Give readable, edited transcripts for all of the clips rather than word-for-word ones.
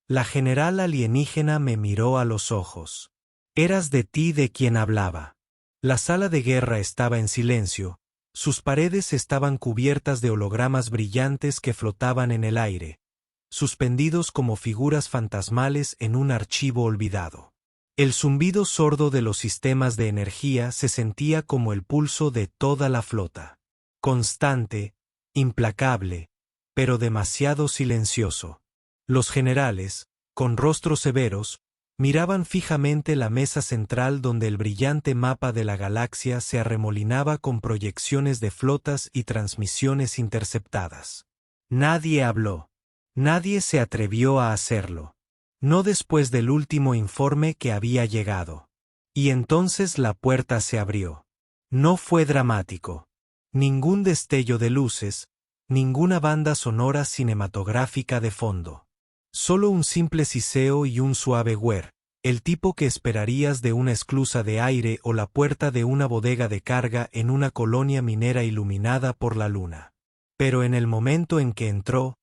La general alienígena me miró a los ojos. Eras de ti de quien hablaba. La sala de guerra estaba en silencio. Sus paredes estaban cubiertas de hologramas brillantes que flotaban en el aire, suspendidos como figuras fantasmales en un archivo olvidado. El zumbido sordo de los sistemas de energía se sentía como el pulso de toda la flota. Constante, implacable, pero demasiado silencioso. Los generales, con rostros severos, miraban fijamente la mesa central donde el brillante mapa de la galaxia se arremolinaba con proyecciones de flotas y transmisiones interceptadas. Nadie habló. Nadie se atrevió a hacerlo. No después del último informe que había llegado. Y entonces la puerta se abrió. No fue dramático. Ningún destello de luces, ninguna banda sonora cinematográfica de fondo. Solo un simple siseo y un suave whir, el tipo que esperarías de una esclusa de aire o la puerta de una bodega de carga en una colonia minera iluminada por la luna. Pero en el momento en que entró,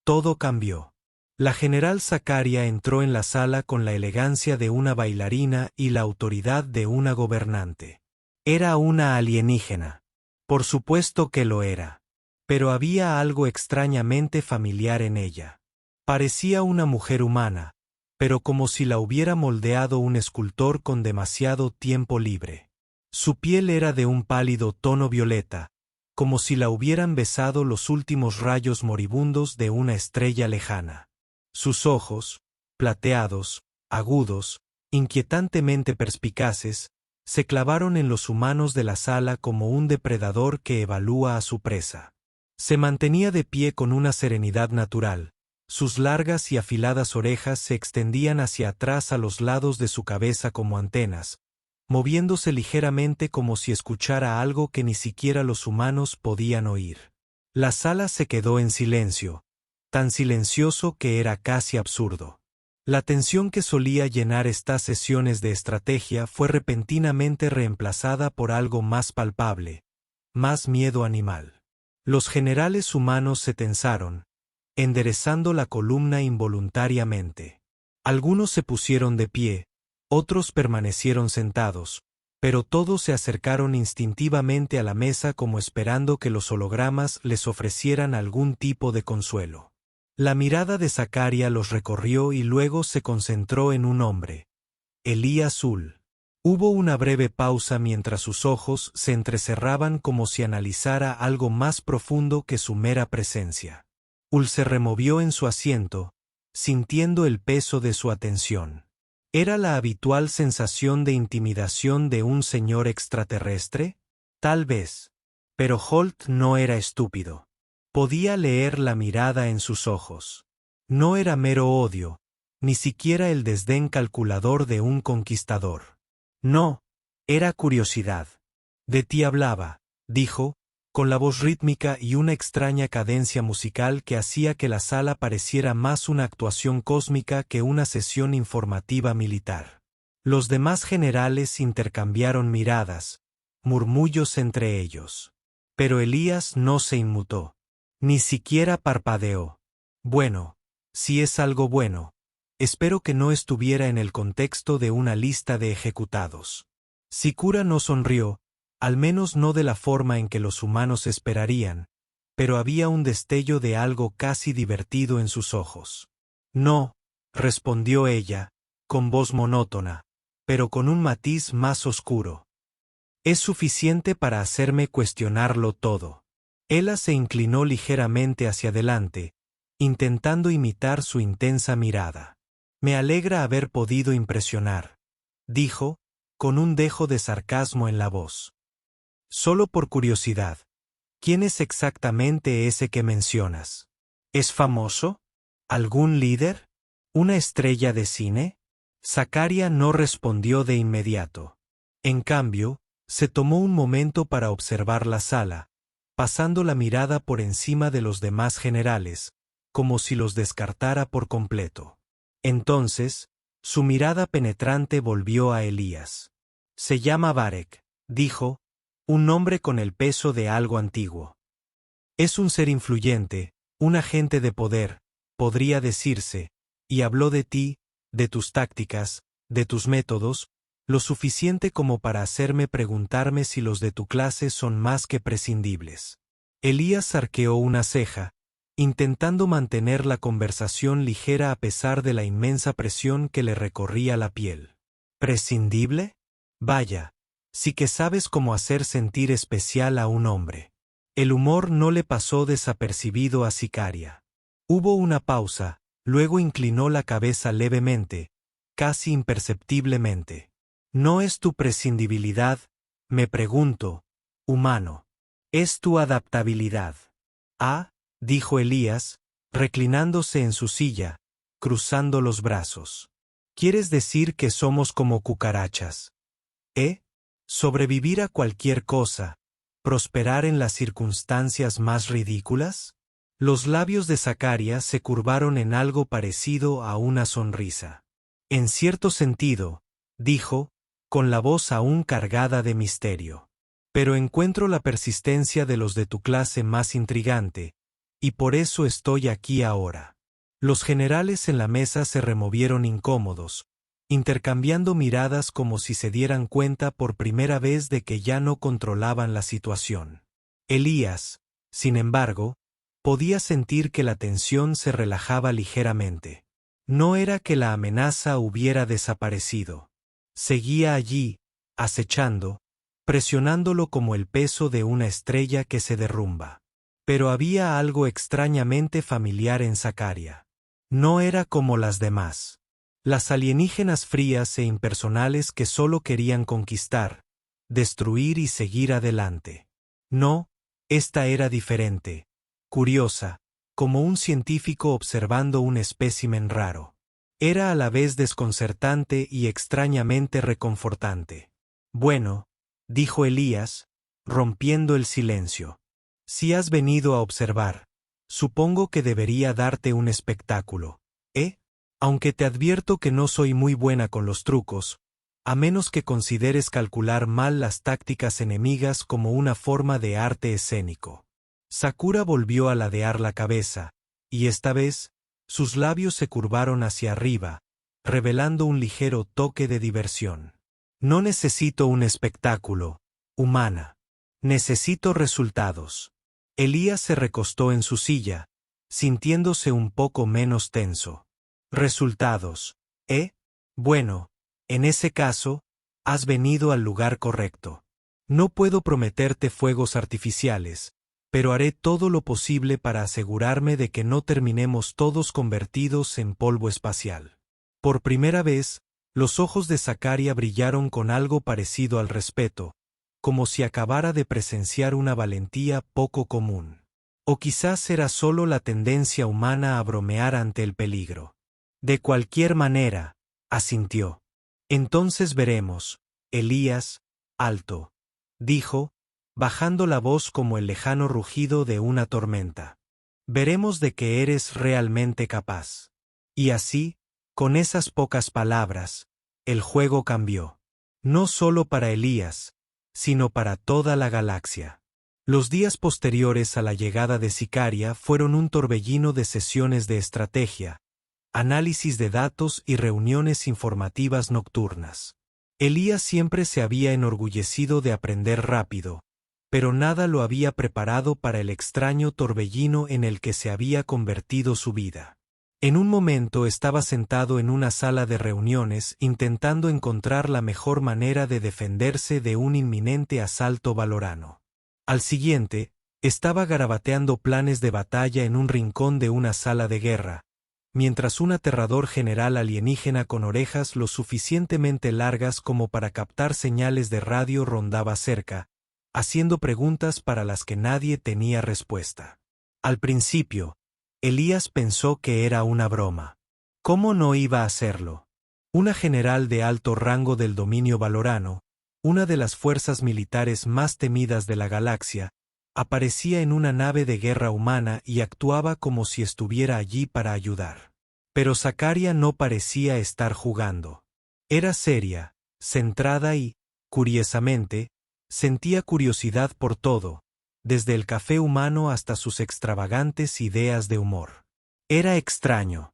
todo cambió. La general Sakaria entró en la sala con la elegancia de una bailarina y la autoridad de una gobernante. Era una alienígena. Por supuesto que lo era. Pero había algo extrañamente familiar en ella. Parecía una mujer humana, pero como si la hubiera moldeado un escultor con demasiado tiempo libre. Su piel era de un pálido tono violeta, como si la hubieran besado los últimos rayos moribundos de una estrella lejana. Sus ojos, plateados, agudos, inquietantemente perspicaces, se clavaron en los humanos de la sala como un depredador que evalúa a su presa. Se mantenía de pie con una serenidad natural. Sus largas y afiladas orejas se extendían hacia atrás a los lados de su cabeza como antenas, moviéndose ligeramente como si escuchara algo que ni siquiera los humanos podían oír. La sala se quedó en silencio, tan silencioso que era casi absurdo. La tensión que solía llenar estas sesiones de estrategia fue repentinamente reemplazada por algo más palpable, más miedo animal. Los generales humanos se tensaron, enderezando la columna involuntariamente. Algunos se pusieron de pie, otros permanecieron sentados, pero todos se acercaron instintivamente a la mesa como esperando que los hologramas les ofrecieran algún tipo de consuelo. La mirada de Sakaria los recorrió y luego se concentró en un hombre, Elí Azul. Hubo una breve pausa mientras sus ojos se entrecerraban como si analizara algo más profundo que su mera presencia. Ul se removió en su asiento, sintiendo el peso de su atención. ¿Era la habitual sensación de intimidación de un señor extraterrestre? Tal vez. Pero Holt no era estúpido. Podía leer la mirada en sus ojos. No era mero odio, ni siquiera el desdén calculador de un conquistador. No, era curiosidad. De ti hablaba, dijo, con la voz rítmica y una extraña cadencia musical que hacía que la sala pareciera más una actuación cósmica que una sesión informativa militar. Los demás generales intercambiaron miradas, murmullos entre ellos. Pero Elías no se inmutó. Ni siquiera parpadeó. Bueno, si es algo bueno, espero que no estuviera en el contexto de una lista de ejecutados. Sikura no sonrió, al menos no de la forma en que los humanos esperarían, pero había un destello de algo casi divertido en sus ojos. No, respondió ella, con voz monótona, pero con un matiz más oscuro. Es suficiente para hacerme cuestionarlo todo. Ella se inclinó ligeramente hacia adelante, intentando imitar su intensa mirada. Me alegra haber podido impresionar, dijo, con un dejo de sarcasmo en la voz. Solo por curiosidad, ¿quién es exactamente ese que mencionas? ¿Es famoso? ¿Algún líder? ¿Una estrella de cine? Sakaria no respondió de inmediato. En cambio, se tomó un momento para observar la sala, pasando la mirada por encima de los demás generales, como si los descartara por completo. Entonces, su mirada penetrante volvió a Elías. Se llama Varek, dijo, un nombre con el peso de algo antiguo. Es un ser influyente, un agente de poder, podría decirse, y habló de ti, de tus tácticas, de tus métodos, lo suficiente como para hacerme preguntarme si los de tu clase son más que prescindibles. Elías arqueó una ceja, intentando mantener la conversación ligera a pesar de la inmensa presión que le recorría la piel. ¿Prescindible? Vaya, sí que sabes cómo hacer sentir especial a un hombre. El humor no le pasó desapercibido a Sicaria. Hubo una pausa, luego inclinó la cabeza levemente, casi imperceptiblemente. No es tu prescindibilidad, me pregunto, humano. Es tu adaptabilidad. Ah, dijo Elías, reclinándose en su silla, cruzando los brazos. ¿Quieres decir que somos como cucarachas? ¿Sobrevivir a cualquier cosa, prosperar en las circunstancias más ridículas? Los labios de Zacaria se curvaron en algo parecido a una sonrisa. En cierto sentido, dijo, con la voz aún cargada de misterio. Pero encuentro la persistencia de los de tu clase más intrigante, y por eso estoy aquí ahora. Los generales en la mesa se removieron incómodos, intercambiando miradas como si se dieran cuenta por primera vez de que ya no controlaban la situación. Elías, sin embargo, podía sentir que la tensión se relajaba ligeramente. No era que la amenaza hubiera desaparecido. Seguía allí, acechando, presionándolo como el peso de una estrella que se derrumba. Pero había algo extrañamente familiar en Zacaria. No era como las demás. Las alienígenas frías e impersonales que solo querían conquistar, destruir y seguir adelante. No, esta era diferente, curiosa, como un científico observando un espécimen raro. Era a la vez desconcertante y extrañamente reconfortante. Bueno, dijo Elías, rompiendo el silencio. Si has venido a observar, supongo que debería darte un espectáculo, ¿eh? Aunque te advierto que no soy muy buena con los trucos, a menos que consideres calcular mal las tácticas enemigas como una forma de arte escénico. Sakura volvió a ladear la cabeza, y esta vez, sus labios se curvaron hacia arriba, revelando un ligero toque de diversión. No necesito un espectáculo, humana. Necesito resultados. Elías se recostó en su silla, sintiéndose un poco menos tenso. Resultados, Bueno, en ese caso, has venido al lugar correcto. No puedo prometerte fuegos artificiales, pero haré todo lo posible para asegurarme de que no terminemos todos convertidos en polvo espacial. Por primera vez, los ojos de Zacaria brillaron con algo parecido al respeto, como si acabara de presenciar una valentía poco común. O quizás era solo la tendencia humana a bromear ante el peligro. De cualquier manera, asintió. Entonces veremos, Elías, alto, dijo, bajando la voz como el lejano rugido de una tormenta. Veremos de qué eres realmente capaz. Y así, con esas pocas palabras, el juego cambió. No solo para Elías, sino para toda la galaxia. Los días posteriores a la llegada de Sicaria fueron un torbellino de sesiones de estrategia, análisis de datos y reuniones informativas nocturnas. Elías siempre se había enorgullecido de aprender rápido, pero nada lo había preparado para el extraño torbellino en el que se había convertido su vida. En un momento estaba sentado en una sala de reuniones intentando encontrar la mejor manera de defenderse de un inminente asalto valorano. Al siguiente, estaba garabateando planes de batalla en un rincón de una sala de guerra, mientras un aterrador general alienígena con orejas lo suficientemente largas como para captar señales de radio rondaba cerca, haciendo preguntas para las que nadie tenía respuesta. Al principio, Elías pensó que era una broma. ¿Cómo no iba a hacerlo? Una general de alto rango del dominio valorano, una de las fuerzas militares más temidas de la galaxia, aparecía en una nave de guerra humana y actuaba como si estuviera allí para ayudar. Pero Zacaria no parecía estar jugando. Era seria, centrada y, curiosamente, sentía curiosidad por todo, desde el café humano hasta sus extravagantes ideas de humor. Era extraño.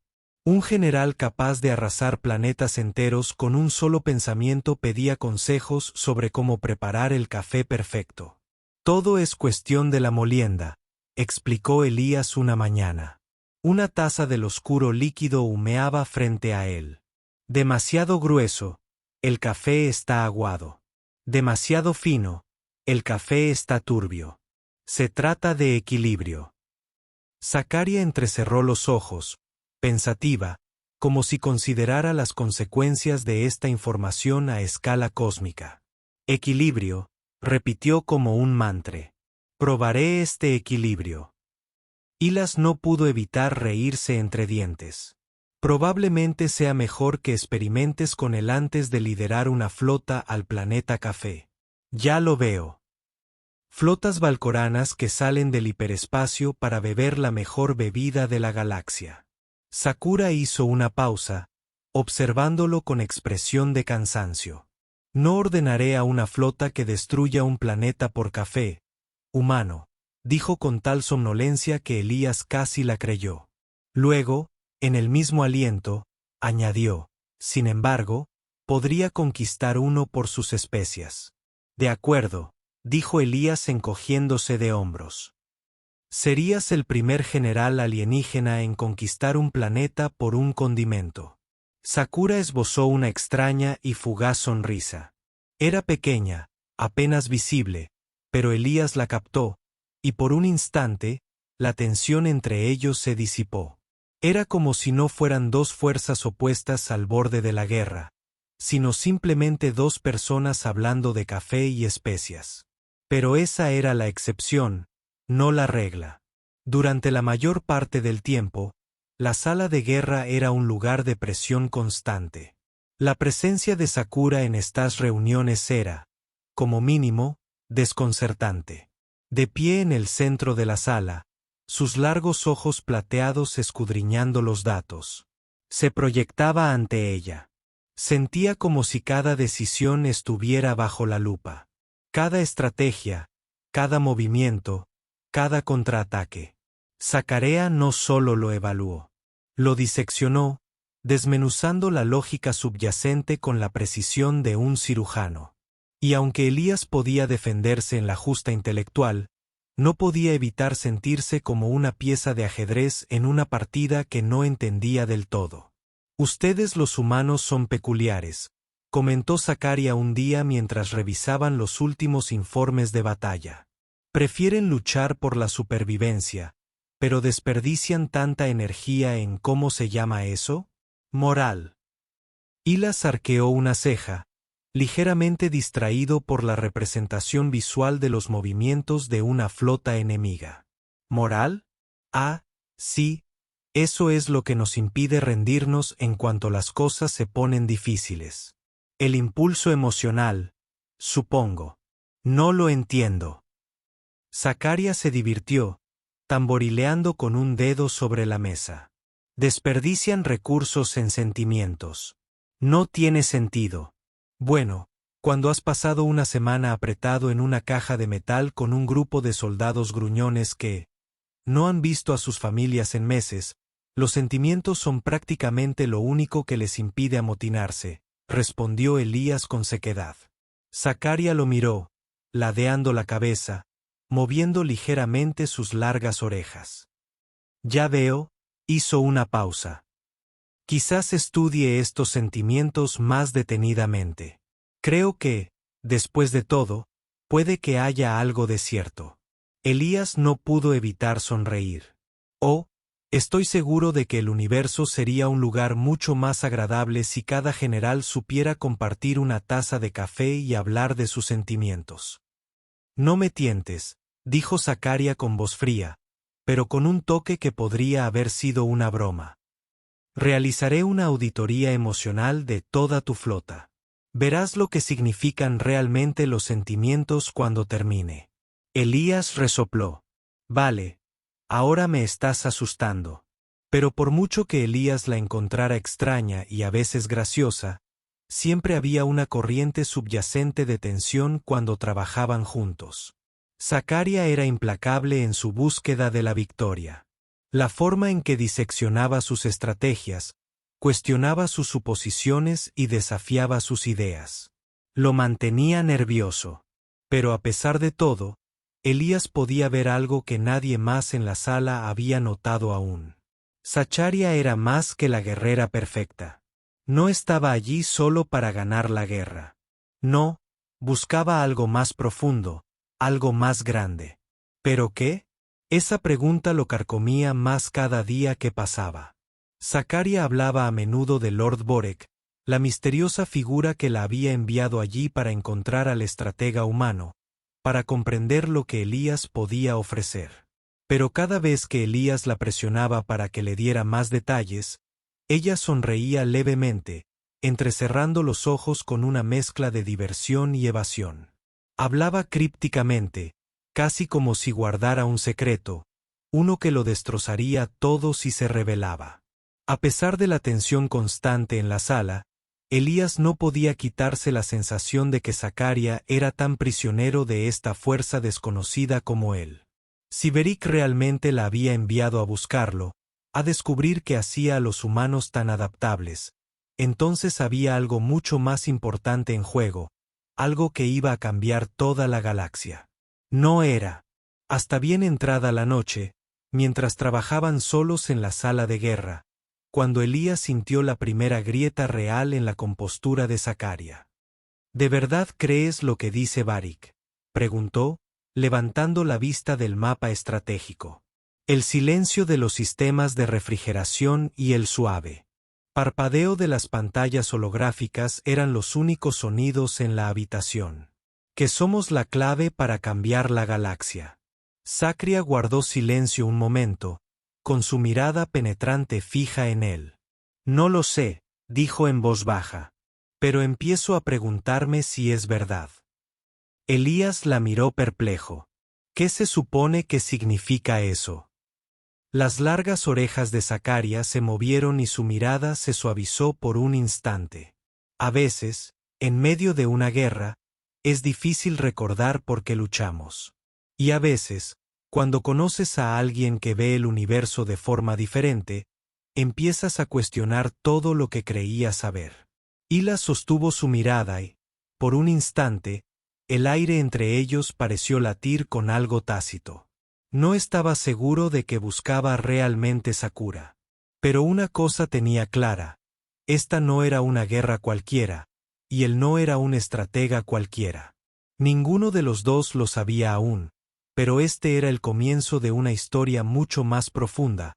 Un general capaz de arrasar planetas enteros con un solo pensamiento pedía consejos sobre cómo preparar el café perfecto. Todo es cuestión de la molienda, explicó Elías una mañana. Una taza del oscuro líquido humeaba frente a él. Demasiado grueso, el café está aguado. Demasiado fino, el café está turbio. Se trata de equilibrio. Zacaria entrecerró los ojos, pensativa, como si considerara las consecuencias de esta información a escala cósmica. Equilibrio, repitió como un mantra. Probaré este equilibrio. Hilas no pudo evitar reírse entre dientes. Probablemente sea mejor que experimentes con él antes de liderar una flota al planeta café. Ya lo veo. Flotas valcoranas que salen del hiperespacio para beber la mejor bebida de la galaxia. Sakura hizo una pausa, observándolo con expresión de cansancio. No ordenaré a una flota que destruya un planeta por café, humano, dijo con tal somnolencia que Elías casi la creyó. Luego, en el mismo aliento, añadió, sin embargo, podría conquistar uno por sus especias. De acuerdo, dijo Elías encogiéndose de hombros. Serías el primer general alienígena en conquistar un planeta por un condimento. Sakura esbozó una extraña y fugaz sonrisa. Era pequeña, apenas visible, pero Elías la captó, y por un instante, la tensión entre ellos se disipó. Era como si no fueran dos fuerzas opuestas al borde de la guerra, sino simplemente dos personas hablando de café y especias. Pero esa era la excepción, no la regla. Durante la mayor parte del tiempo, la sala de guerra era un lugar de presión constante. La presencia de Sakura en estas reuniones era, como mínimo, desconcertante. De pie en el centro de la sala, sus largos ojos plateados escudriñando los datos. Se proyectaba ante ella. Sentía como si cada decisión estuviera bajo la lupa. Cada estrategia, cada movimiento, cada contraataque. Sakura no solo lo evaluó. Lo diseccionó, desmenuzando la lógica subyacente con la precisión de un cirujano. Y aunque Elías podía defenderse en la justa intelectual, no podía evitar sentirse como una pieza de ajedrez en una partida que no entendía del todo. Ustedes los humanos son peculiares, comentó Sakura un día mientras revisaban los últimos informes de batalla. Prefieren luchar por la supervivencia, pero desperdician tanta energía en ¿cómo se llama eso? Moral. Hilas arqueó una ceja, ligeramente distraído por la representación visual de los movimientos de una flota enemiga. ¿Moral? Ah, sí, eso es lo que nos impide rendirnos en cuanto las cosas se ponen difíciles. El impulso emocional, supongo. No lo entiendo. Sakura se divirtió, tamborileando con un dedo sobre la mesa. Desperdician recursos en sentimientos. No tiene sentido. Bueno, cuando has pasado una semana apretado en una caja de metal con un grupo de soldados gruñones que no han visto a sus familias en meses, los sentimientos son prácticamente lo único que les impide amotinarse, respondió Elías con sequedad. Sakura lo miró, ladeando la cabeza, moviendo ligeramente sus largas orejas. Ya veo, hizo una pausa. Quizás estudie estos sentimientos más detenidamente. Creo que, después de todo, puede que haya algo de cierto. Elías no pudo evitar sonreír. Oh, estoy seguro de que el universo sería un lugar mucho más agradable si cada general supiera compartir una taza de café y hablar de sus sentimientos. No me tientes, dijo Sakura con voz fría, pero con un toque que podría haber sido una broma. Realizaré una auditoría emocional de toda tu flota. Verás lo que significan realmente los sentimientos cuando termine. Elías resopló. Vale, ahora me estás asustando. Pero por mucho que Elías la encontrara extraña y a veces graciosa, siempre había una corriente subyacente de tensión cuando trabajaban juntos. Sakura era implacable en su búsqueda de la victoria. La forma en que diseccionaba sus estrategias, Cuestionaba sus suposiciones y desafiaba sus ideas. Lo mantenía nervioso. Pero a pesar de todo, Elías podía ver algo que nadie más en la sala había notado aún. Sacharia era más que la guerrera perfecta. No estaba allí solo para ganar la guerra. No, buscaba algo más profundo, algo más grande. ¿Pero qué? Esa pregunta lo carcomía más cada día que pasaba. Sacharia hablaba a menudo de Lord Borek, la misteriosa figura que la había enviado allí para encontrar al estratega humano, para comprender lo que Elías podía ofrecer. Pero cada vez que Elías la presionaba para que le diera más detalles, ella sonreía levemente, entrecerrando los ojos con una mezcla de diversión y evasión. Hablaba crípticamente, casi como si guardara un secreto, uno que lo destrozaría todo si se revelaba. A pesar de la tensión constante en la sala, Elías no podía quitarse la sensación de que Sacharia era tan prisionero de esta fuerza desconocida como él. Si Beric realmente la había enviado a buscarlo, a descubrir qué hacía a los humanos tan adaptables, entonces había algo mucho más importante en juego, algo que iba a cambiar toda la galaxia. No era. Hasta bien entrada la noche, mientras trabajaban solos en la sala de guerra, cuando Elías sintió la primera grieta real en la compostura de Sacharia. ¿De verdad crees lo que dice Beric?, preguntó, levantando la vista del mapa estratégico. El silencio de los sistemas de refrigeración y el suave parpadeo de las pantallas holográficas eran los únicos sonidos en la habitación. Que somos la clave para cambiar la galaxia. Sacharia guardó silencio un momento, con su mirada penetrante fija en él. No lo sé, dijo en voz baja, pero empiezo a preguntarme si es verdad. Elías la miró perplejo. ¿Qué se supone que significa eso? Las largas orejas de Sacharia se movieron y su mirada se suavizó por un instante. A veces, en medio de una guerra, es difícil recordar por qué luchamos. Y a veces, cuando conoces a alguien que ve el universo de forma diferente, empiezas a cuestionar todo lo que creías saber. Hila sostuvo su mirada y, por un instante, el aire entre ellos pareció latir con algo tácito. No estaba seguro de que buscaba realmente Sakura. Pero una cosa tenía clara: esta no era una guerra cualquiera, y él no era un estratega cualquiera. Ninguno de los dos lo sabía aún, pero este era el comienzo de una historia mucho más profunda,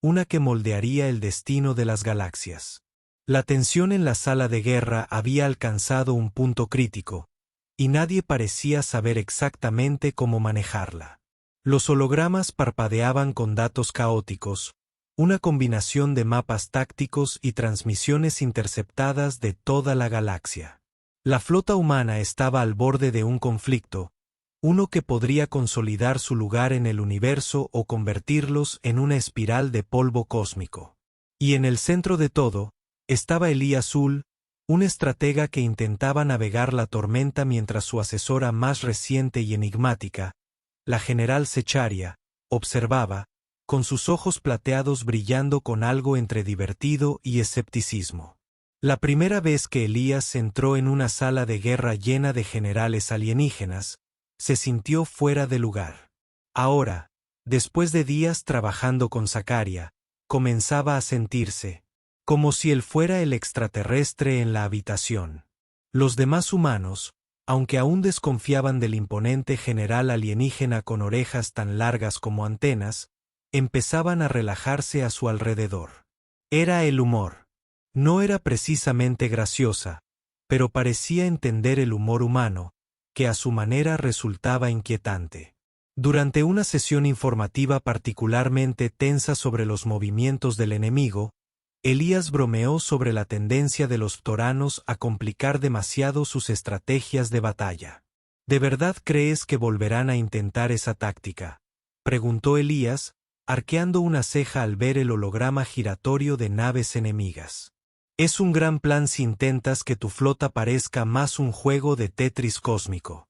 una que moldearía el destino de las galaxias. La tensión en la sala de guerra había alcanzado un punto crítico, y nadie parecía saber exactamente cómo manejarla. Los hologramas parpadeaban con datos caóticos, una combinación de mapas tácticos y transmisiones interceptadas de toda la galaxia. La flota humana estaba al borde de un conflicto, uno que podría consolidar su lugar en el universo o convertirlos en una espiral de polvo cósmico. Y en el centro de todo, estaba Elías Azul, un estratega que intentaba navegar la tormenta mientras su asesora más reciente y enigmática, la general Sacharia, observaba, con sus ojos plateados brillando con algo entre divertido y escepticismo. La primera vez que Elías entró en una sala de guerra llena de generales alienígenas, se sintió fuera de lugar. Ahora, después de días trabajando con Sacharia, comenzaba a sentirse como si él fuera el extraterrestre en la habitación. Los demás humanos, aunque aún desconfiaban del imponente general alienígena con orejas tan largas como antenas, empezaban a relajarse a su alrededor. Era el humor. No era precisamente graciosa, pero parecía entender el humor humano, que a su manera resultaba inquietante. Durante una sesión informativa particularmente tensa sobre los movimientos del enemigo, Elías bromeó sobre la tendencia de los ptoranos a complicar demasiado sus estrategias de batalla. ¿De verdad crees que volverán a intentar esa táctica?, preguntó Elías, arqueando una ceja al ver el holograma giratorio de naves enemigas. Es un gran plan si intentas que tu flota parezca más un juego de Tetris cósmico.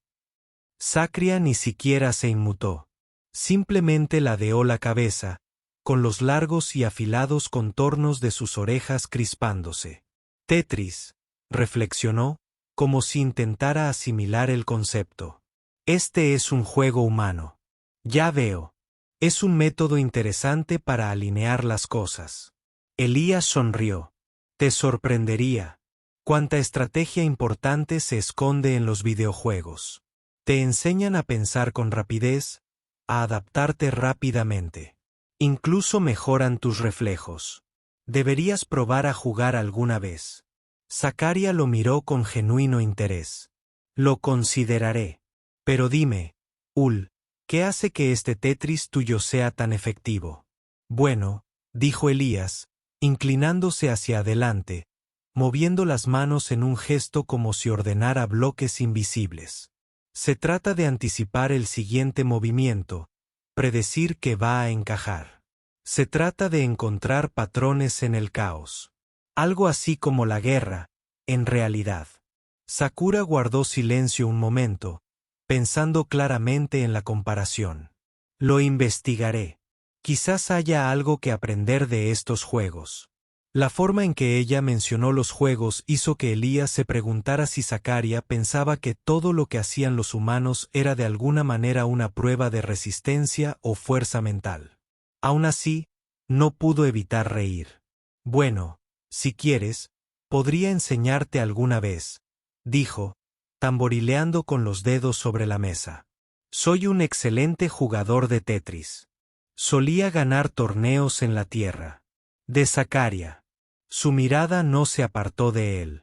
Sacharia ni siquiera se inmutó. Simplemente ladeó la cabeza, con los largos y afilados contornos de sus orejas crispándose. Tetris, reflexionó, como si intentara asimilar el concepto. Este es un juego humano. Ya veo. Es un método interesante para alinear las cosas. Elías sonrió. Te sorprendería. Cuánta estrategia importante se esconde en los videojuegos. Te enseñan a pensar con rapidez, a adaptarte rápidamente. Incluso mejoran tus reflejos. Deberías probar a jugar alguna vez. Zakaria lo miró con genuino interés. Lo consideraré. Pero dime, Ul, ¿qué hace que este Tetris tuyo sea tan efectivo? Bueno, dijo Elías, inclinándose hacia adelante, moviendo las manos en un gesto como si ordenara bloques invisibles. Se trata de anticipar el siguiente movimiento, predecir que va a encajar. Se trata de encontrar patrones en el caos. Algo así como la guerra, en realidad. Sakura guardó silencio un momento, pensando claramente en la comparación. Lo investigaré. Quizás haya algo que aprender de estos juegos. La forma en que ella mencionó los juegos hizo que Elías se preguntara si Zakaria pensaba que todo lo que hacían los humanos era de alguna manera una prueba de resistencia o fuerza mental. Aún así, no pudo evitar reír. Bueno, si quieres, podría enseñarte alguna vez, dijo, tamborileando con los dedos sobre la mesa. Soy un excelente jugador de Tetris. Solía ganar torneos en la tierra. De Zakaria. Su mirada no se apartó de él.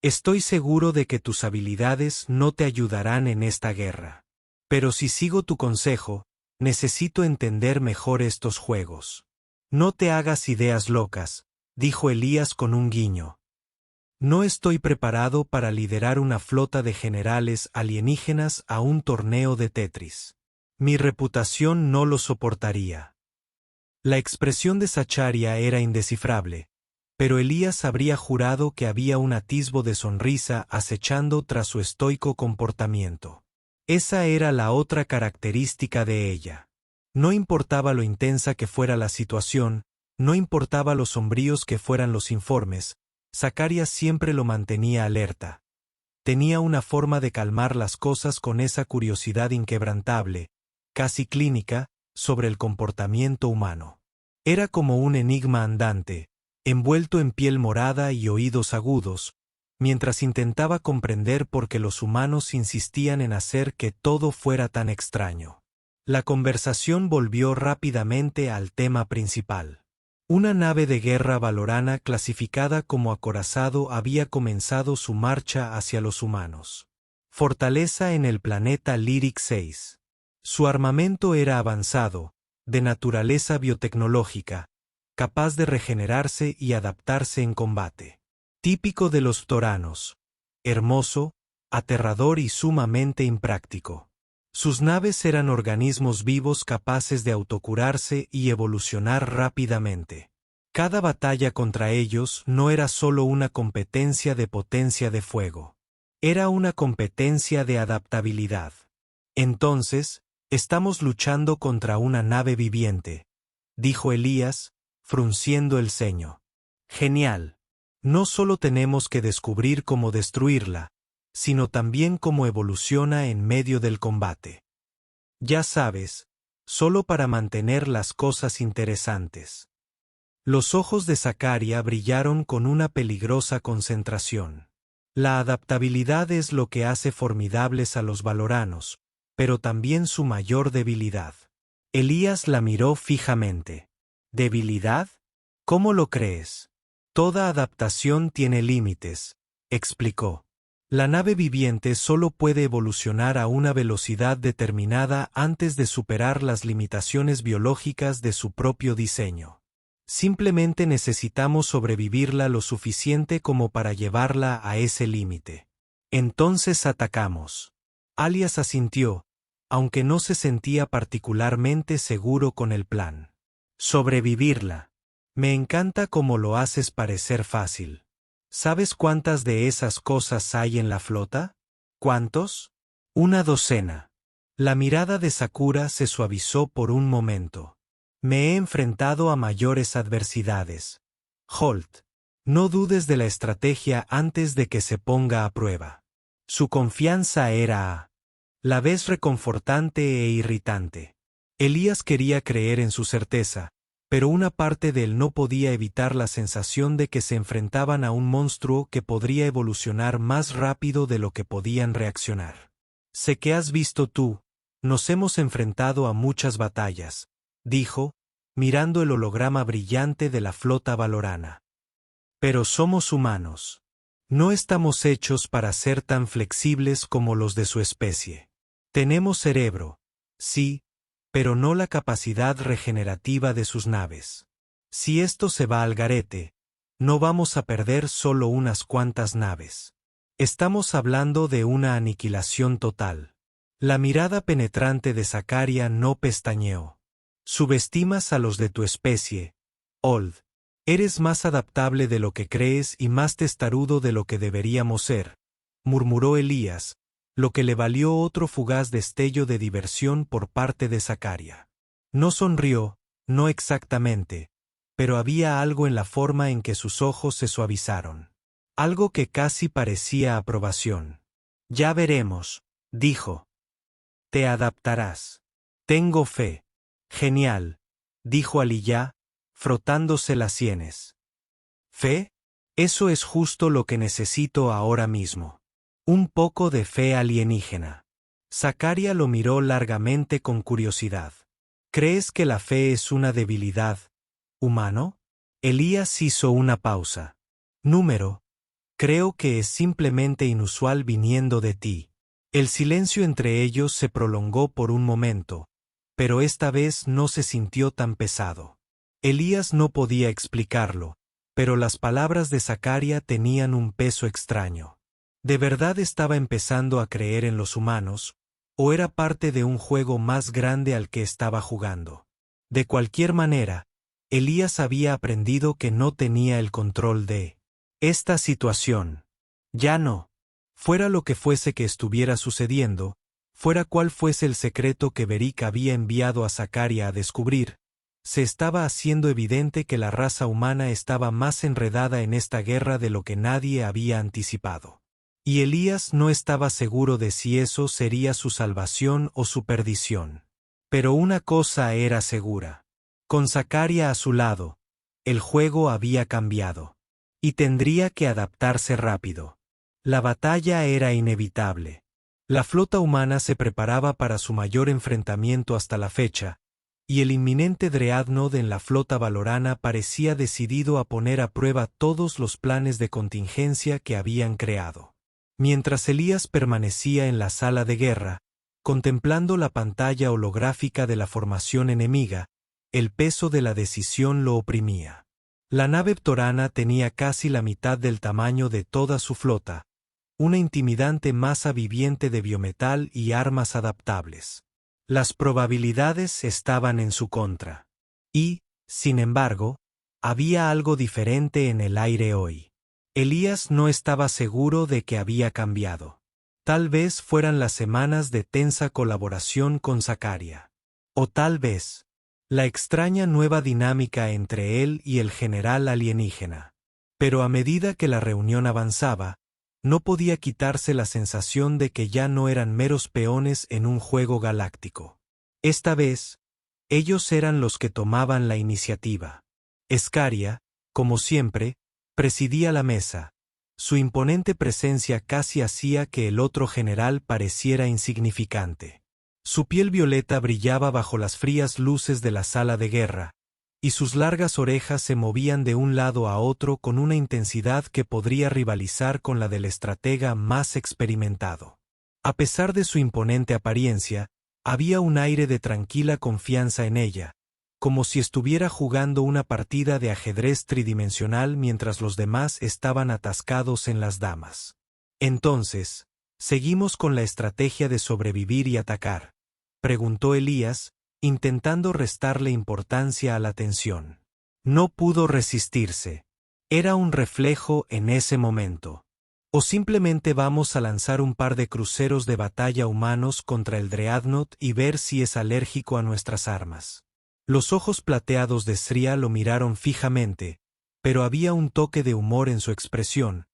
Estoy seguro de que tus habilidades no te ayudarán en esta guerra. Pero si sigo tu consejo, necesito entender mejor estos juegos. No te hagas ideas locas, dijo Elías con un guiño. No estoy preparado para liderar una flota de generales alienígenas a un torneo de Tetris. Mi reputación no lo soportaría. La expresión de Zakaria era indescifrable, pero Elías habría jurado que había un atisbo de sonrisa acechando tras su estoico comportamiento. Esa era la otra característica de ella. No importaba lo intensa que fuera la situación, no importaba lo sombríos que fueran los informes, Zakaria siempre lo mantenía alerta. Tenía una forma de calmar las cosas con esa curiosidad inquebrantable, casi clínica, sobre el comportamiento humano. Era como un enigma andante, envuelto en piel morada y oídos agudos, mientras intentaba comprender por qué los humanos insistían en hacer que todo fuera tan extraño. La conversación volvió rápidamente al tema principal. Una nave de guerra valorana clasificada como acorazado había comenzado su marcha hacia los humanos. Fortaleza en el planeta Lyric 6. Su armamento era avanzado, de naturaleza biotecnológica, capaz de regenerarse y adaptarse en combate. Típico de los Ptoranos. Hermoso, aterrador y sumamente impráctico. Sus naves eran organismos vivos capaces de autocurarse y evolucionar rápidamente. Cada batalla contra ellos no era solo una competencia de potencia de fuego. Era una competencia de adaptabilidad. Entonces, estamos luchando contra una nave viviente, dijo Elías, frunciendo el ceño. Genial. No solo tenemos que descubrir cómo destruirla, sino también cómo evoluciona en medio del combate. Ya sabes, solo para mantener las cosas interesantes. Los ojos de Zakaria brillaron con una peligrosa concentración. La adaptabilidad es lo que hace formidables a los valoranos, pero también su mayor debilidad. Elías la miró fijamente. ¿Debilidad? ¿Cómo lo crees? Toda adaptación tiene límites, explicó. La nave viviente solo puede evolucionar a una velocidad determinada antes de superar las limitaciones biológicas de su propio diseño. Simplemente necesitamos sobrevivirla lo suficiente como para llevarla a ese límite. Entonces atacamos. Alias asintió, aunque no se sentía particularmente seguro con el plan. Sobrevivirla. Me encanta cómo lo haces parecer fácil. ¿Sabes cuántas de esas cosas hay en la flota? ¿Cuántos? 1 docena. La mirada de Sakura se suavizó por un momento. Me he enfrentado a mayores adversidades. Holt, no dudes de la estrategia antes de que se ponga a prueba. Su confianza era a la vez reconfortante e irritante. Elías quería creer en su certeza, pero una parte de él no podía evitar la sensación de que se enfrentaban a un monstruo que podría evolucionar más rápido de lo que podían reaccionar. Sé que has visto tú, nos hemos enfrentado a muchas batallas, dijo, mirando el holograma brillante de la flota valorana. Pero somos humanos. No estamos hechos para ser tan flexibles como los de su especie. Tenemos cerebro, sí, pero no la capacidad regenerativa de sus naves. Si esto se va al garete, no vamos a perder solo unas cuantas naves. Estamos hablando de una aniquilación total. La mirada penetrante de Sakaria no pestañeó. Subestimas a los de tu especie, Old. Eres más adaptable de lo que crees y más testarudo de lo que deberíamos ser, murmuró Elías, lo que le valió otro fugaz destello de diversión por parte de Sakaria. No sonrió, no exactamente, pero había algo en la forma en que sus ojos se suavizaron. Algo que casi parecía aprobación. Ya veremos, dijo. Te adaptarás. Tengo fe. Genial, dijo Aliyah, frotándose las sienes. ¿Fe? Eso es justo lo que necesito ahora mismo. Un poco de fe alienígena. Sakaria lo miró largamente con curiosidad. ¿Crees que la fe es una debilidad, humano? Elías hizo una pausa. Creo que es simplemente inusual viniendo de ti. El silencio entre ellos se prolongó por un momento, pero esta vez no se sintió tan pesado. Elías no podía explicarlo, pero las palabras de Sakaria tenían un peso extraño. ¿De verdad estaba empezando a creer en los humanos, o era parte de un juego más grande al que estaba jugando? De cualquier manera, Elías había aprendido que no tenía el control de esta situación. Ya no. Fuera lo que fuese que estuviera sucediendo, fuera cual fuese el secreto que Beric había enviado a Sakaria a descubrir, se estaba haciendo evidente que la raza humana estaba más enredada en esta guerra de lo que nadie había anticipado. Y Elías no estaba seguro de si eso sería su salvación o su perdición. Pero una cosa era segura. Con Sakaria a su lado, el juego había cambiado. Y tendría que adaptarse rápido. La batalla era inevitable. La flota humana se preparaba para su mayor enfrentamiento hasta la fecha, y el inminente Dreadnought en la flota valorana parecía decidido a poner a prueba todos los planes de contingencia que habían creado. Mientras Elías permanecía en la sala de guerra, contemplando la pantalla holográfica de la formación enemiga, el peso de la decisión lo oprimía. La nave ptorana tenía casi la mitad del tamaño de toda su flota, una intimidante masa viviente de biometal y armas adaptables. Las probabilidades estaban en su contra. Y, sin embargo, había algo diferente en el aire hoy. Elías no estaba seguro de que había cambiado. Tal vez fueran las semanas de tensa colaboración con Sakaria. O tal vez, la extraña nueva dinámica entre él y el general alienígena. Pero a medida que la reunión avanzaba, no podía quitarse la sensación de que ya no eran meros peones en un juego galáctico. Esta vez, ellos eran los que tomaban la iniciativa. Scaria, como siempre, presidía la mesa. Su imponente presencia casi hacía que el otro general pareciera insignificante. Su piel violeta brillaba bajo las frías luces de la sala de guerra, y sus largas orejas se movían de un lado a otro con una intensidad que podría rivalizar con la del estratega más experimentado. A pesar de su imponente apariencia, había un aire de tranquila confianza en ella, como si estuviera jugando una partida de ajedrez tridimensional mientras los demás estaban atascados en las damas. Entonces, ¿seguimos con la estrategia de sobrevivir y atacar?, preguntó Elías, intentando restarle importancia a la tensión. No pudo resistirse. Era un reflejo en ese momento. ¿O simplemente vamos a lanzar un par de cruceros de batalla humanos contra el Dreadnought y ver si es alérgico a nuestras armas? Los ojos plateados de Sria lo miraron fijamente, pero había un toque de humor en su expresión,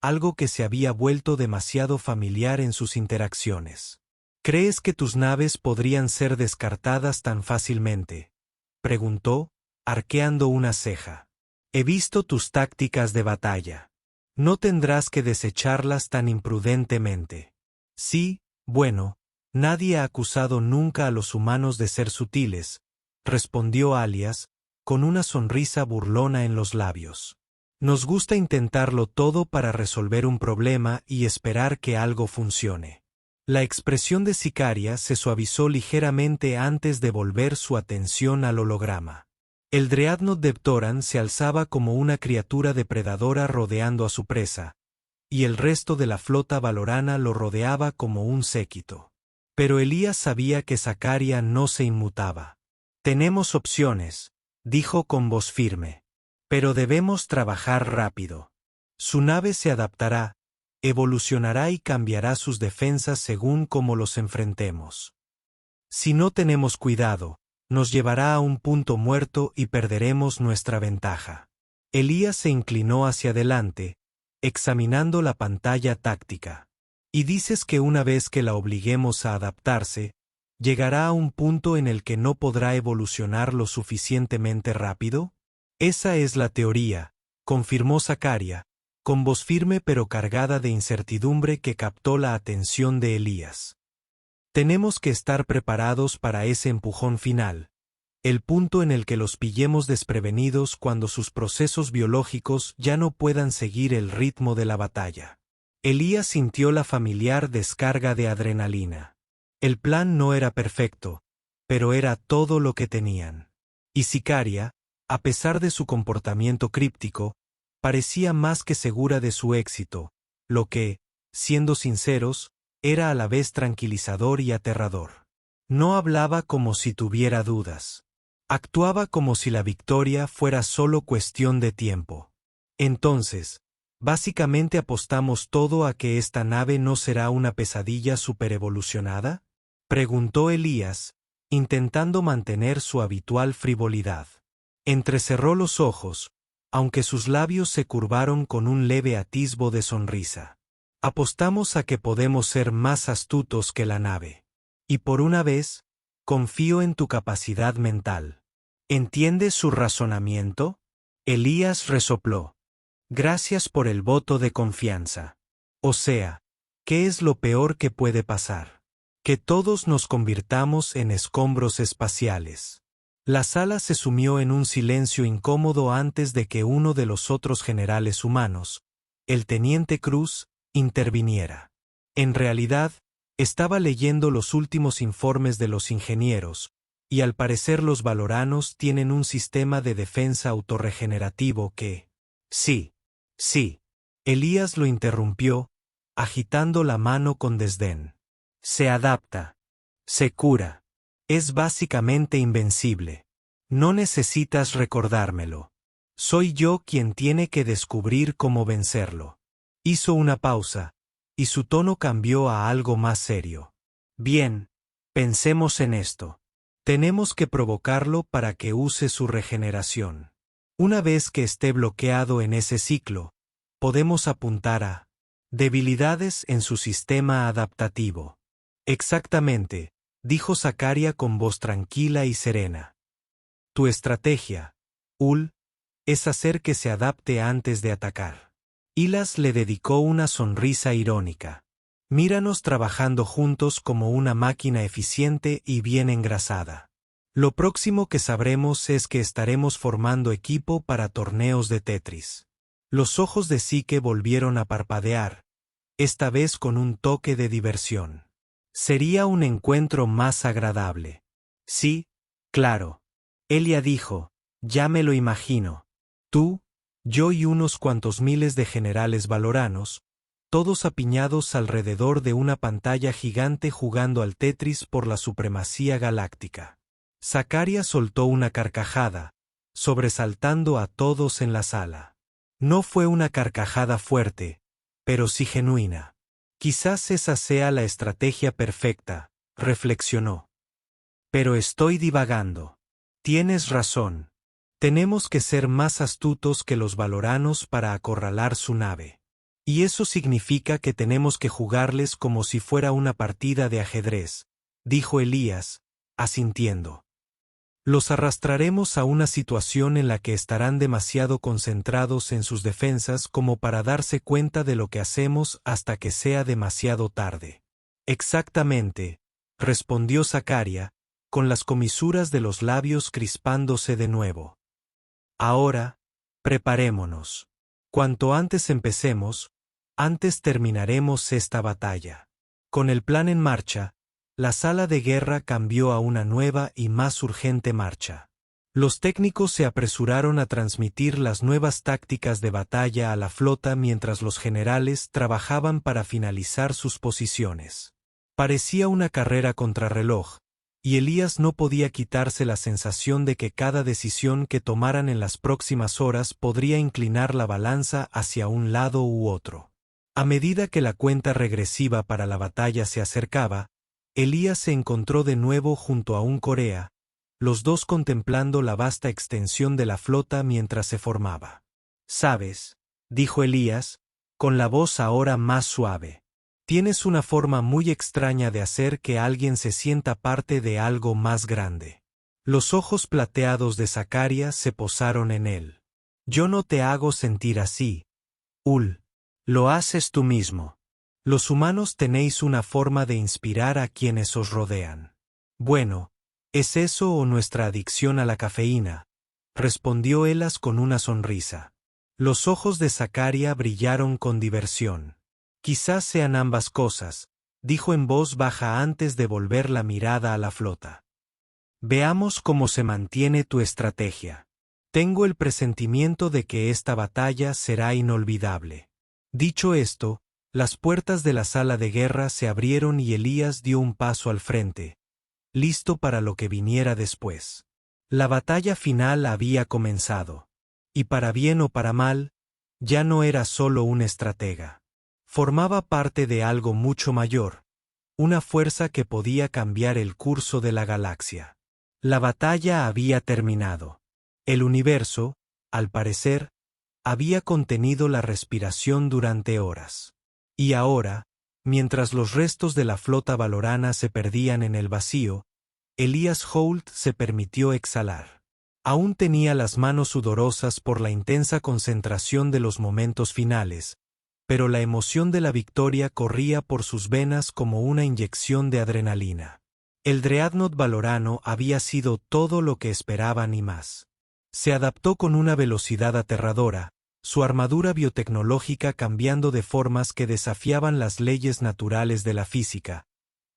algo que se había vuelto demasiado familiar en sus interacciones. ¿Crees que tus naves podrían ser descartadas tan fácilmente?, preguntó, arqueando una ceja. He visto tus tácticas de batalla. No tendrás que desecharlas tan imprudentemente. Sí, bueno, nadie ha acusado nunca a los humanos de ser sutiles, respondió Alias, con una sonrisa burlona en los labios. Nos gusta intentarlo todo para resolver un problema y esperar que algo funcione. La expresión de Sicaria se suavizó ligeramente antes de volver su atención al holograma. El Dreadnought Deptoran se alzaba como una criatura depredadora rodeando a su presa, y el resto de la flota valorana lo rodeaba como un séquito. Pero Elías sabía que Sicaria no se inmutaba. Tenemos opciones, dijo con voz firme. Pero debemos trabajar rápido. Su nave se adaptará, evolucionará y cambiará sus defensas según cómo los enfrentemos. Si no tenemos cuidado, nos llevará a un punto muerto y perderemos nuestra ventaja. Elías se inclinó hacia adelante, examinando la pantalla táctica. ¿Y dices que una vez que la obliguemos a adaptarse, llegará a un punto en el que no podrá evolucionar lo suficientemente rápido? Esa es la teoría, confirmó Sicaria, con voz firme pero cargada de incertidumbre que captó la atención de Elías. Tenemos que estar preparados para ese empujón final, el punto en el que los pillemos desprevenidos cuando sus procesos biológicos ya no puedan seguir el ritmo de la batalla. Elías sintió la familiar descarga de adrenalina. El plan no era perfecto, pero era todo lo que tenían. Y Sicaria, a pesar de su comportamiento críptico, parecía más que segura de su éxito, lo que, siendo sinceros, era a la vez tranquilizador y aterrador. No hablaba como si tuviera dudas. Actuaba como si la victoria fuera solo cuestión de tiempo. Entonces, ¿básicamente apostamos todo a que esta nave no será una pesadilla superevolucionada?, preguntó Elías, intentando mantener su habitual frivolidad. Entrecerró los ojos, aunque sus labios se curvaron con un leve atisbo de sonrisa. Apostamos a que podemos ser más astutos que la nave. Y por una vez, confío en tu capacidad mental. ¿Entiendes su razonamiento? Elías resopló. Gracias por el voto de confianza. O sea, ¿qué es lo peor que puede pasar? Que todos nos convirtamos en escombros espaciales. La sala se sumió en un silencio incómodo antes de que uno de los otros generales humanos, el teniente Cruz, interviniera. En realidad, estaba leyendo los últimos informes de los ingenieros, y al parecer los valoranos tienen un sistema de defensa autorregenerativo que... Sí. Elías lo interrumpió, agitando la mano con desdén. Se adapta. Se cura. Es básicamente invencible. No necesitas recordármelo. Soy yo quien tiene que descubrir cómo vencerlo. Hizo una pausa, y su tono cambió a algo más serio. Bien, pensemos en esto. Tenemos que provocarlo para que use su regeneración. Una vez que esté bloqueado en ese ciclo, podemos apuntar a debilidades en su sistema adaptativo. Exactamente, dijo Sicaria con voz tranquila y serena. Tu estrategia, Ul, es hacer que se adapte antes de atacar. Ilas le dedicó una sonrisa irónica. Míranos trabajando juntos como una máquina eficiente y bien engrasada. Lo próximo que sabremos es que estaremos formando equipo para torneos de Tetris. Los ojos de Psique volvieron a parpadear, esta vez con un toque de diversión. Sería un encuentro más agradable. Sí, claro. Elia dijo, ya me lo imagino. Tú, yo y unos cuantos miles de generales valoranos, todos apiñados alrededor de una pantalla gigante jugando al Tetris por la supremacía galáctica. Sicaria soltó una carcajada, sobresaltando a todos en la sala. No fue una carcajada fuerte, pero sí genuina. Quizás esa sea la estrategia perfecta, reflexionó. Pero estoy divagando. Tienes razón. Tenemos que ser más astutos que los valoranos para acorralar su nave. Y eso significa que tenemos que jugarles como si fuera una partida de ajedrez, dijo Elías, asintiendo. Los arrastraremos a una situación en la que estarán demasiado concentrados en sus defensas como para darse cuenta de lo que hacemos hasta que sea demasiado tarde. Exactamente, respondió Zacaria, con las comisuras de los labios crispándose de nuevo. Ahora, preparémonos. Cuanto antes empecemos, antes terminaremos esta batalla. Con el plan en marcha, la sala de guerra cambió a una nueva y más urgente marcha. Los técnicos se apresuraron a transmitir las nuevas tácticas de batalla a la flota mientras los generales trabajaban para finalizar sus posiciones. Parecía una carrera contrarreloj, y Elías no podía quitarse la sensación de que cada decisión que tomaran en las próximas horas podría inclinar la balanza hacia un lado u otro. A medida que la cuenta regresiva para la batalla se acercaba, Elías se encontró de nuevo junto a un Corea, los dos contemplando la vasta extensión de la flota mientras se formaba. «¿Sabes?», dijo Elías, con la voz ahora más suave. «Tienes una forma muy extraña de hacer que alguien se sienta parte de algo más grande». Los ojos plateados de Zacaria se posaron en él. «Yo no te hago sentir así, Ul. Lo haces tú mismo. Los humanos tenéis una forma de inspirar a quienes os rodean». «Bueno, ¿es eso o nuestra adicción a la cafeína?», respondió Elas con una sonrisa. Los ojos de Zacaria brillaron con diversión. «Quizás sean ambas cosas», dijo en voz baja antes de volver la mirada a la flota. «Veamos cómo se mantiene tu estrategia. Tengo el presentimiento de que esta batalla será inolvidable». Dicho esto, las puertas de la sala de guerra se abrieron y Elías dio un paso al frente, listo para lo que viniera después. La batalla final había comenzado. Y para bien o para mal, ya no era solo un estratega. Formaba parte de algo mucho mayor, una fuerza que podía cambiar el curso de la galaxia. La batalla había terminado. El universo, al parecer, había contenido la respiración durante horas. Y ahora, mientras los restos de la flota valorana se perdían en el vacío, Elías Holt se permitió exhalar. Aún tenía las manos sudorosas por la intensa concentración de los momentos finales, pero la emoción de la victoria corría por sus venas como una inyección de adrenalina. El Dreadnought valorano había sido todo lo que esperaban y más. Se adaptó con una velocidad aterradora, su armadura biotecnológica cambiando de formas que desafiaban las leyes naturales de la física,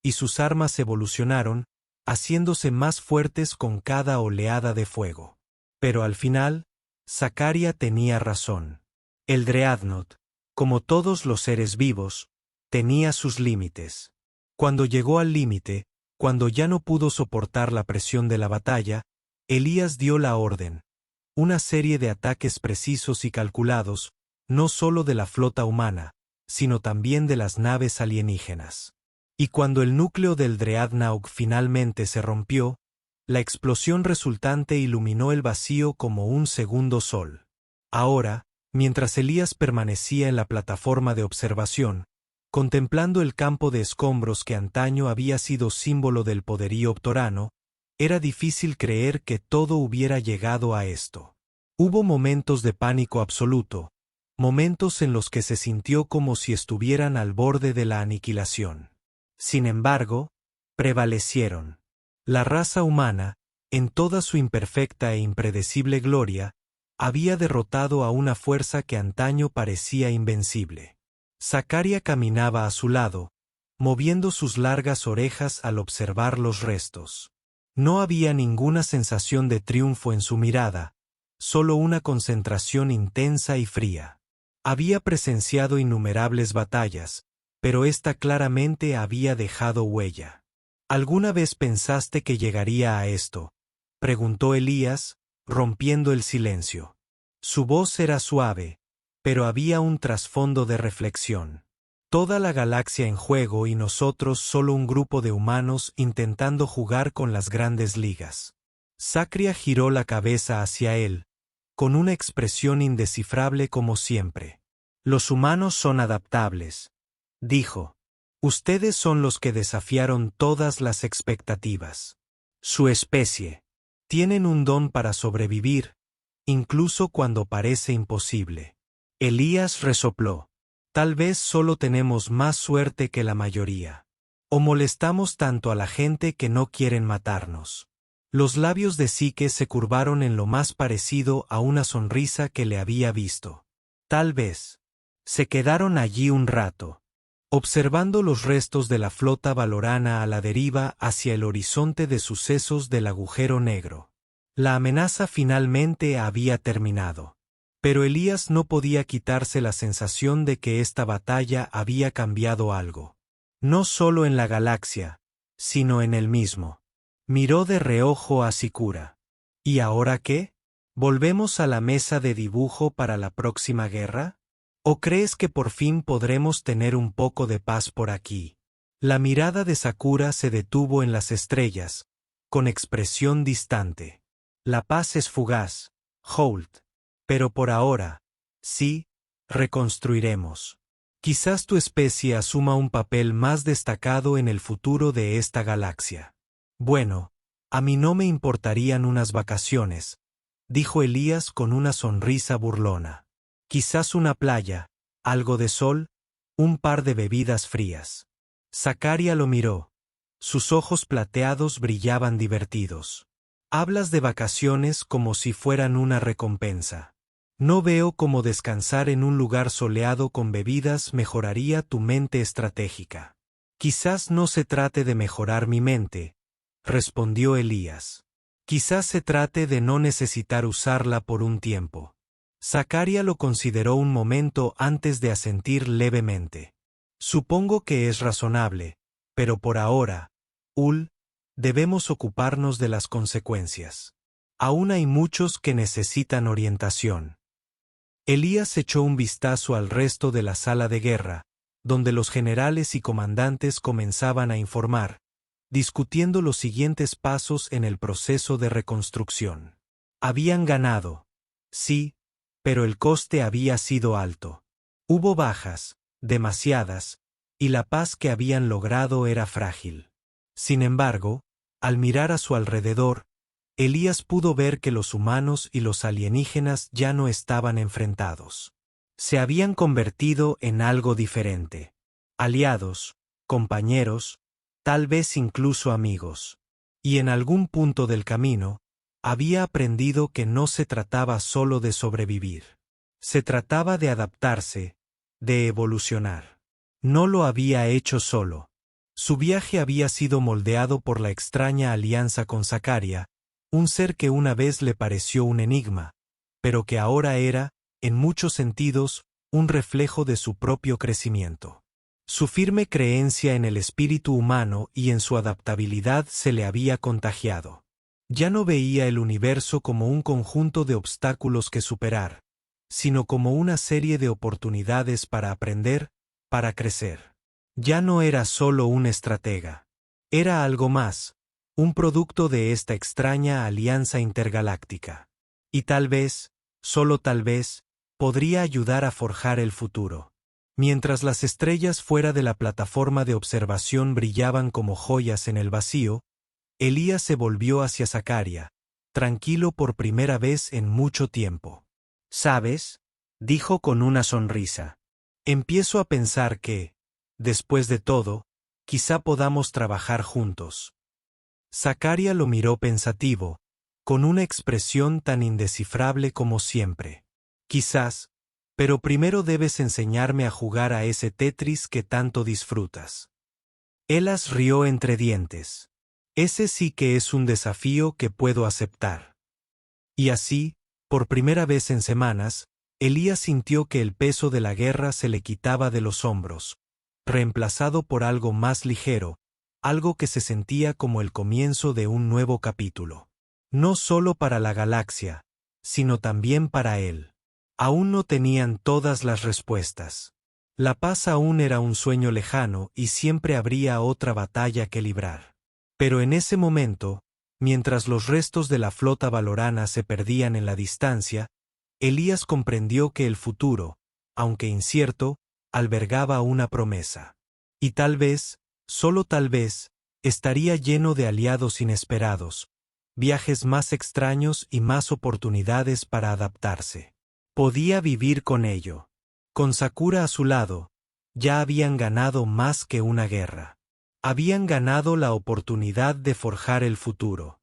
y sus armas evolucionaron, haciéndose más fuertes con cada oleada de fuego. Pero al final, Zacaria tenía razón. El Dreadnought, como todos los seres vivos, tenía sus límites. Cuando llegó al límite, cuando ya no pudo soportar la presión de la batalla, Elías dio la orden. Una serie de ataques precisos y calculados, no solo de la flota humana, sino también de las naves alienígenas. Y cuando el núcleo del Dreadnought finalmente se rompió, la explosión resultante iluminó el vacío como un segundo sol. Ahora, mientras Elías permanecía en la plataforma de observación, contemplando el campo de escombros que antaño había sido símbolo del poderío ptorano, era difícil creer que todo hubiera llegado a esto. Hubo momentos de pánico absoluto, momentos en los que se sintió como si estuvieran al borde de la aniquilación. Sin embargo, prevalecieron. La raza humana, en toda su imperfecta e impredecible gloria, había derrotado a una fuerza que antaño parecía invencible. Zacaria caminaba a su lado, moviendo sus largas orejas al observar los restos. No había ninguna sensación de triunfo en su mirada, solo una concentración intensa y fría. Había presenciado innumerables batallas, pero esta claramente había dejado huella. ¿Alguna vez pensaste que llegaría a esto?, preguntó Elías, rompiendo el silencio. Su voz era suave, pero había un trasfondo de reflexión. Toda la galaxia en juego y nosotros solo un grupo de humanos intentando jugar con las grandes ligas. Sacria giró la cabeza hacia él, con una expresión indescifrable como siempre. Los humanos son adaptables, dijo. Ustedes son los que desafiaron todas las expectativas. Su especie. Tienen un don para sobrevivir, incluso cuando parece imposible. Elías resopló. Tal vez solo tenemos más suerte que la mayoría. O molestamos tanto a la gente que no quieren matarnos. Los labios de Psique se curvaron en lo más parecido a una sonrisa que le había visto. Tal vez. Se quedaron allí un rato, observando los restos de la flota valorana a la deriva hacia el horizonte de sucesos del agujero negro. La amenaza finalmente había terminado. Pero Elías no podía quitarse la sensación de que esta batalla había cambiado algo. No solo en la galaxia, sino en él mismo. Miró de reojo a Sikura. ¿Y ahora qué? ¿Volvemos a la mesa de dibujo para la próxima guerra? ¿O crees que por fin podremos tener un poco de paz por aquí? La mirada de Sakura se detuvo en las estrellas, con expresión distante. La paz es fugaz, Holt. Pero por ahora, sí, reconstruiremos. Quizás tu especie asuma un papel más destacado en el futuro de esta galaxia. Bueno, a mí no me importarían unas vacaciones, dijo Elías con una sonrisa burlona. Quizás una playa, algo de sol, un par de bebidas frías. Sakaria lo miró. Sus ojos plateados brillaban divertidos. Hablas de vacaciones como si fueran una recompensa. No veo cómo descansar en un lugar soleado con bebidas mejoraría tu mente estratégica. Quizás no se trate de mejorar mi mente, respondió Elías. Quizás se trate de no necesitar usarla por un tiempo. Sakaria lo consideró un momento antes de asentir levemente. Supongo que es razonable, pero por ahora, debemos ocuparnos de las consecuencias. Aún hay muchos que necesitan orientación. Elías echó un vistazo al resto de la sala de guerra, donde los generales y comandantes comenzaban a informar, discutiendo los siguientes pasos en el proceso de reconstrucción. Habían ganado, sí, pero el coste había sido alto. Hubo bajas, demasiadas, y la paz que habían logrado era frágil. Sin embargo, al mirar a su alrededor, Elías pudo ver que los humanos y los alienígenas ya no estaban enfrentados. Se habían convertido en algo diferente. Aliados, compañeros, tal vez incluso amigos. Y en algún punto del camino, había aprendido que no se trataba solo de sobrevivir. Se trataba de adaptarse, de evolucionar. No lo había hecho solo. Su viaje había sido moldeado por la extraña alianza con Sakaria, un ser que una vez le pareció un enigma, pero que ahora era, en muchos sentidos, un reflejo de su propio crecimiento. Su firme creencia en el espíritu humano y en su adaptabilidad se le había contagiado. Ya no veía el universo como un conjunto de obstáculos que superar, sino como una serie de oportunidades para aprender, para crecer. Ya no era solo un estratega. Era algo más, un producto de esta extraña alianza intergaláctica. Y tal vez, solo tal vez, podría ayudar a forjar el futuro. Mientras las estrellas fuera de la plataforma de observación brillaban como joyas en el vacío, Elías se volvió hacia Sakaria, tranquilo por primera vez en mucho tiempo. ¿Sabes?, dijo con una sonrisa. Empiezo a pensar que, después de todo, quizá podamos trabajar juntos. Sakaria lo miró pensativo, con una expresión tan indescifrable como siempre. Quizás, pero primero debes enseñarme a jugar a ese Tetris que tanto disfrutas. Elas rió entre dientes. Ese sí que es un desafío que puedo aceptar. Y así, por primera vez en semanas, Elías sintió que el peso de la guerra se le quitaba de los hombros, reemplazado por algo más ligero, algo que se sentía como el comienzo de un nuevo capítulo. No solo para la galaxia, sino también para él. Aún no tenían todas las respuestas. La paz aún era un sueño lejano y siempre habría otra batalla que librar. Pero en ese momento, Mientras los restos de la flota valorana se perdían en la distancia, Elías comprendió que el futuro, aunque incierto, albergaba una promesa. Y tal vez, solo tal vez, estaría lleno de aliados inesperados, viajes más extraños y más oportunidades para adaptarse. Podía vivir con ello. Con Sakura a su lado, ya habían ganado más que una guerra. Habían ganado la oportunidad de forjar el futuro.